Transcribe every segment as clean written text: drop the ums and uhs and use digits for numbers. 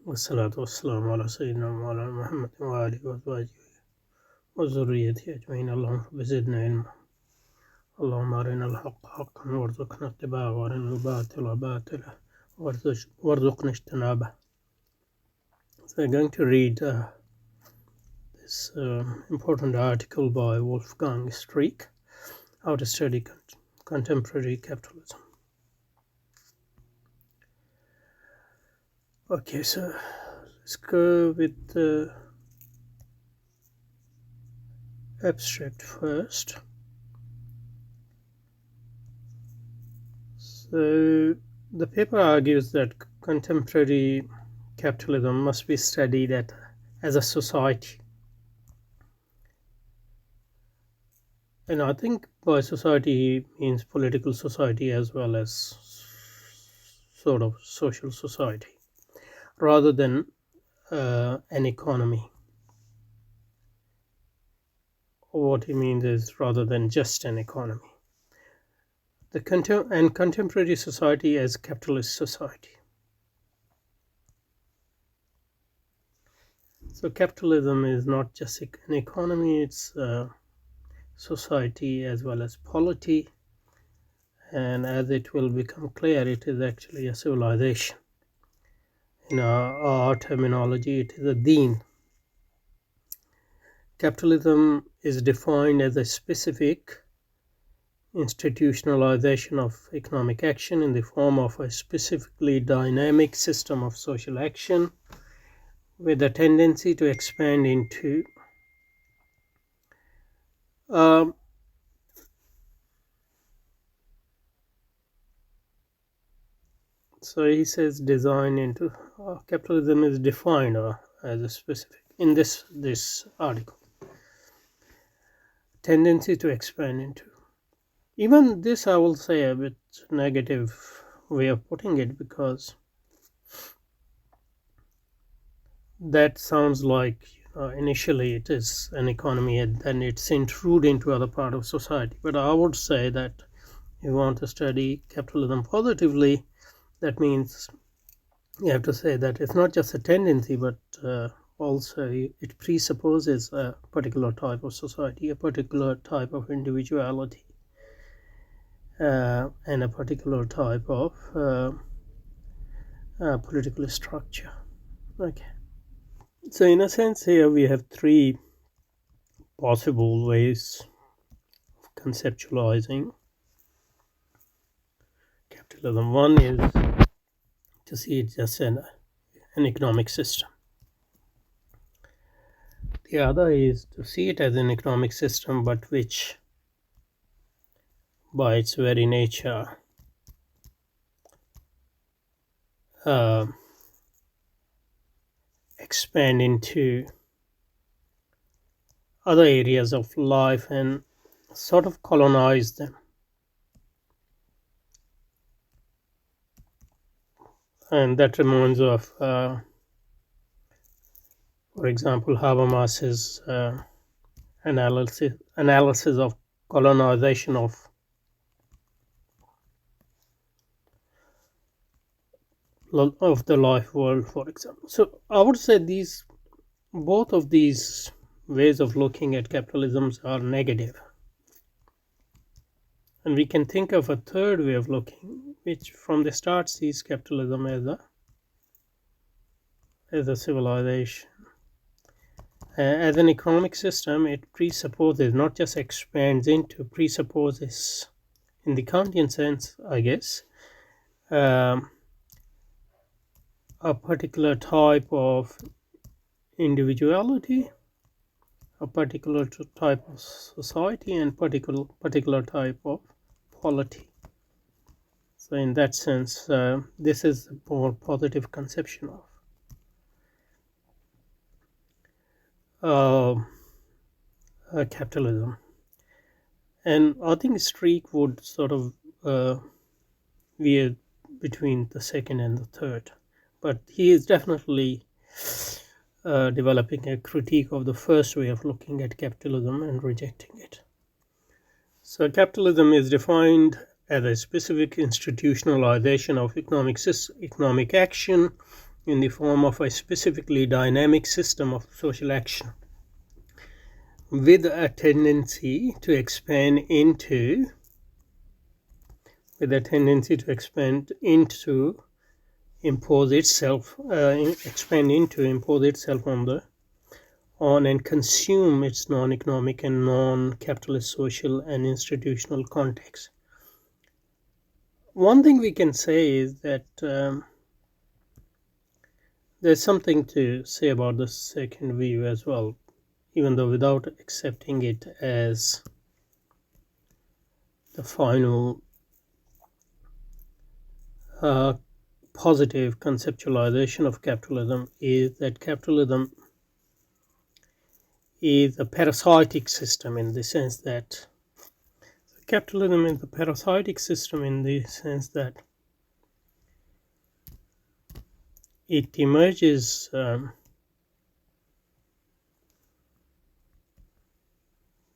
والصلاة والسلام على سيدنا مولانا محمد وآله وأزواجه وذريته أجمعين. اللهم زدنا علما. اللهم أرنا الحق حقا وارزقنا اتباعه وأرنا الباطل باطلا وارزقنا اجتنابه. So I'm going to read this important article by Wolfgang Streeck, How to Study Contemporary Capitalism. Okay, so let's go with the abstract first. So the paper argues that contemporary capitalism must be studied as a society. And I think by society he means political society as well as sort of social society, rather than an economy. What he means is rather than just an economy. And contemporary society as capitalist society. So capitalism is not just an economy, it's society as well as polity, and as it will become clear, it is actually a civilization. In our terminology, it is a deen. Capitalism is defined as a specific institutionalization of economic action in the form of a specifically dynamic system of social action with a tendency to expand into so he says design into capitalism is defined as a specific in this article tendency to expand into. Even this I will say a bit negative way of putting it, because that sounds like initially it is an economy and then it's intrude into other part of society. But I would say that if you want to study capitalism positively, that means you have to say that it's not just a tendency, but also it presupposes a particular type of society, a particular type of individuality, and a particular type of political structure. Okay. So in a sense here we have three possible ways of conceptualizing capitalism. One is to see it just an economic system. The other is to see it as an economic system, but which by its very nature expand into other areas of life and sort of colonize them. And that reminds of, for example, Habermas's analysis of colonization of the life world, for example. So I would say both of these ways of looking at capitalism are negative. And we can think of a third way of looking, which from the start sees capitalism as a civilization. As an economic system, it presupposes, not just expands into, presupposes, in the Kantian sense, I guess, a particular type of individuality, a particular type of society, and particular type of polity. So in that sense, this is a more positive conception of capitalism. And I think Streeck would sort of veer between the second and the third, but he is definitely developing a critique of the first way of looking at capitalism and rejecting it. So capitalism is defined as a specific institutionalization of economic action in the form of a specifically dynamic system of social action with a tendency to expand into impose itself on and consume its non-economic and non-capitalist social and institutional context. One thing we can say is that there's something to say about the second view as well, even though without accepting it as the final positive conceptualization of capitalism, is that capitalism is a parasitic system in the sense that it emerges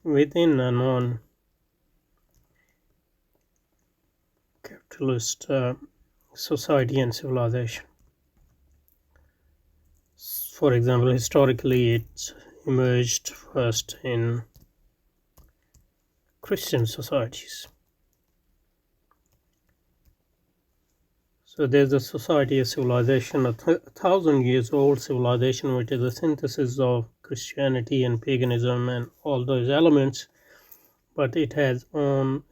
within a non-capitalist society and civilization. For example, historically it emerged first in Christian societies. So there's a society, a civilization, a 1,000 years old civilization, which is a synthesis of Christianity and paganism and all those elements, but it has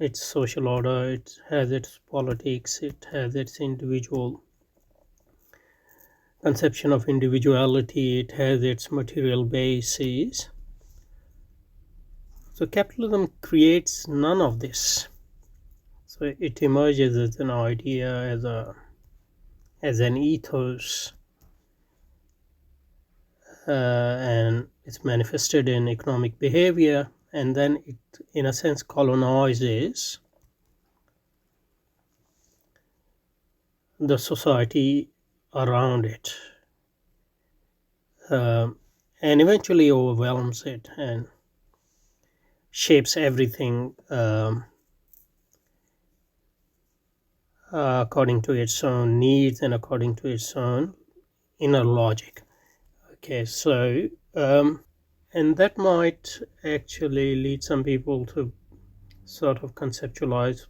its social order, it has its politics, it has its individual conception of individuality, it has its material bases. So capitalism creates none of this. So it emerges as an idea, as an ethos, and it's manifested in economic behavior, and then it, in a sense, colonizes the society around it, and eventually overwhelms it and shapes everything according to its own needs and according to its own inner logic. Okay, so and that might actually lead some people to sort of conceptualize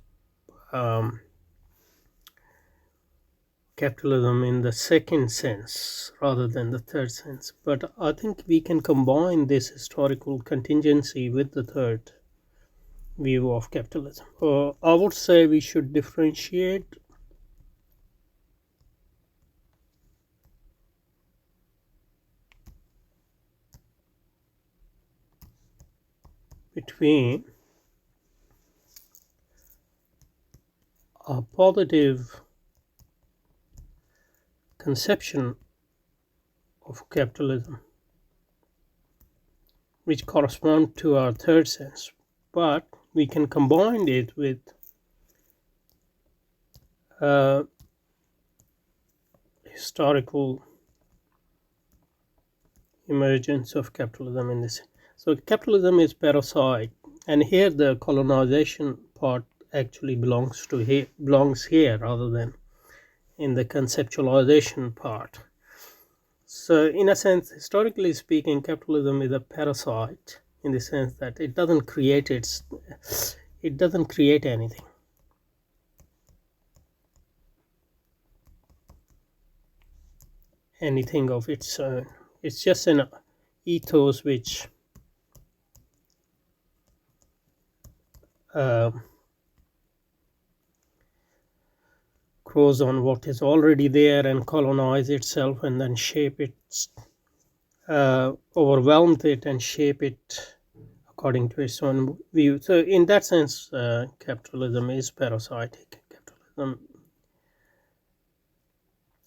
capitalism in the second sense rather than the third sense. But I think we can combine this historical contingency with the third view of capitalism. I would say we should differentiate between a positive conception of capitalism, which correspond to our third sense, but we can combine it with historical emergence of capitalism in this. So capitalism is parasite, and here the colonization part actually belongs here rather than in the conceptualization part. So in a sense, historically speaking, capitalism is a parasite in the sense that it doesn't create anything. Anything of its own. It's just an ethos which grows on what is already there and colonize itself and then shape it, overwhelm it and shape it according to its own view. So in that sense, capitalism is parasitic.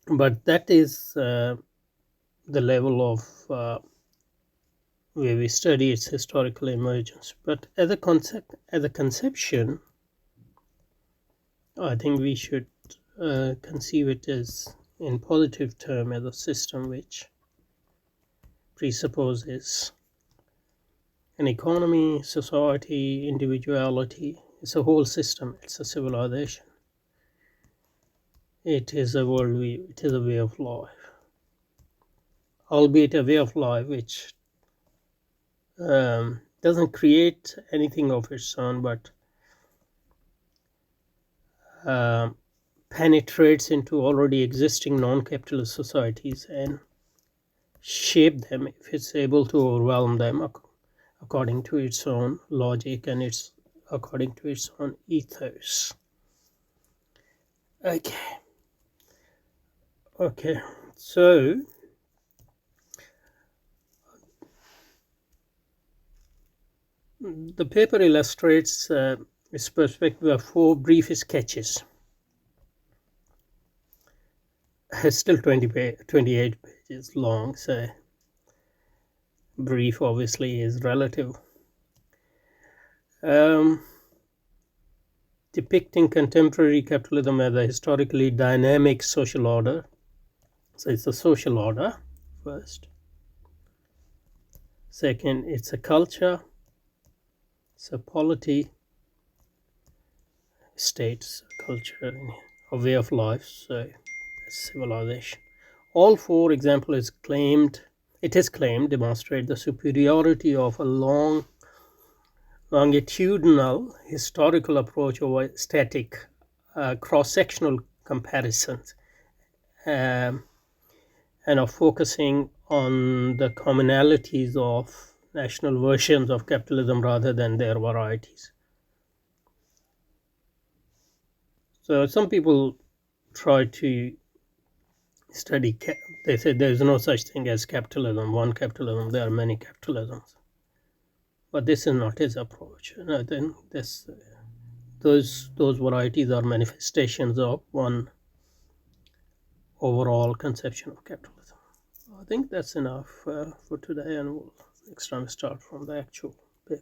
But that is the level of where we study its historical emergence. But as a conception, I think we should conceive it as, in positive term, as a system which presupposes an economy, society, individuality. It's a whole system. It's a civilization. It is a worldview. It is a way of life. albeit a way of life which doesn't create anything of its own, but um penetrates into already existing non-capitalist societies and shape them if it's able to overwhelm them according to its own logic and its according to its own ethos. Okay, so the paper illustrates its perspective of 4 brief sketches. It's still 28 pages long, so brief obviously is relative. Depicting contemporary capitalism as a historically dynamic social order. So it's a social order first. Second, it's a culture, it's a polity, states, culture, a way of life, so civilization. All 4 examples it is claimed demonstrate the superiority of a longitudinal historical approach over static cross-sectional comparisons, um, and of focusing on the commonalities of national versions of capitalism rather than their varieties. So some people try to study, they say there is no such thing as capitalism, one capitalism, there are many capitalisms. But this is not his approach. And I think those varieties are manifestations of one overall conception of capitalism. I think that's enough for today, and we'll next time start from the actual paper.